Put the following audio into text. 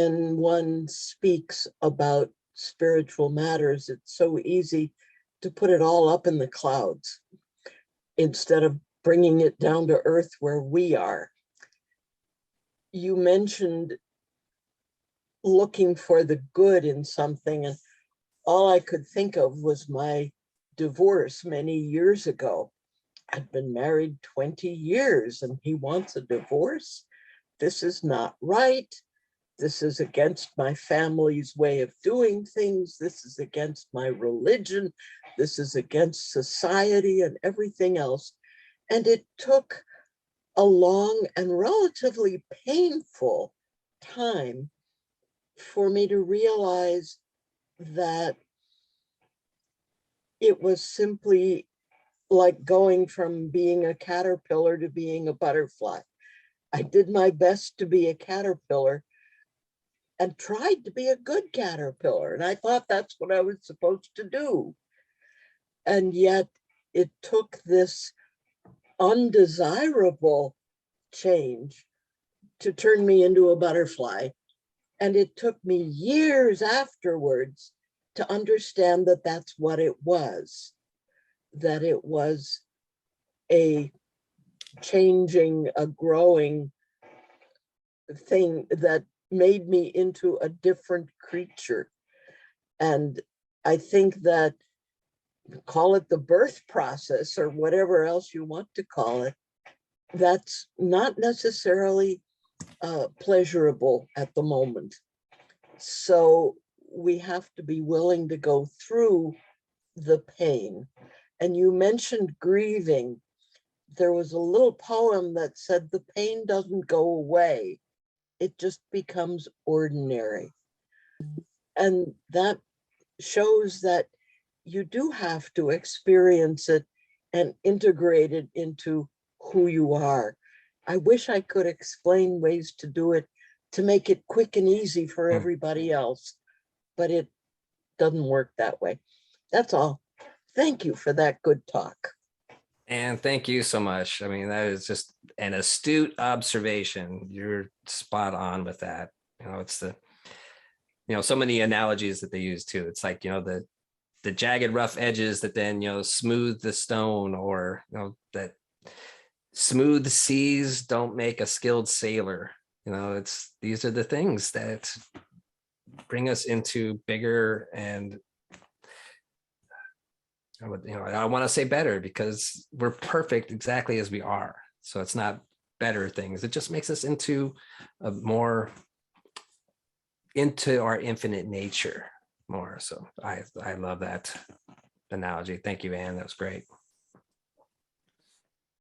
when one speaks about spiritual matters, it's so easy to put it all up in the clouds instead of bringing it down to earth where we are. You mentioned looking for the good in something, and all I could think of was my divorce many years ago. I'd been married 20 years and he wants a divorce. This is not right. This is against my family's way of doing things. This is against my religion. This is against society and everything else. And it took a long and relatively painful time for me to realize that it was simply like going from being a caterpillar to being a butterfly. I did my best to be a caterpillar and tried to be a good caterpillar. And I thought that's what I was supposed to do. And yet it took this undesirable change to turn me into a butterfly. And it took me years afterwards to understand that that's what it was, that it was a changing, a growing thing that made me into a different creature. And I think that, call it the birth process or whatever else you want to call it, that's not necessarily pleasurable at the moment. So we have to be willing to go through the pain. And you mentioned grieving. There was a little poem that said the pain doesn't go away. It just becomes ordinary. And that shows that you do have to experience it and integrate it into who you are. I wish I could explain ways to do it to make it quick and easy for everybody else, but it doesn't work that way. That's all. Thank you for that good talk. And thank you so much. I mean, that is just an astute observation. You're spot on with that. It's the, so many analogies that they use too. It's like, the jagged, rough edges that then, smooth the stone, or, that smooth seas don't make a skilled sailor. These are the things that bring us into bigger and, I want to say better, because we're perfect exactly as we are. So it's not better things. It just makes us into a more, into our infinite nature more. So I love that analogy. Thank you, Anne. That was great.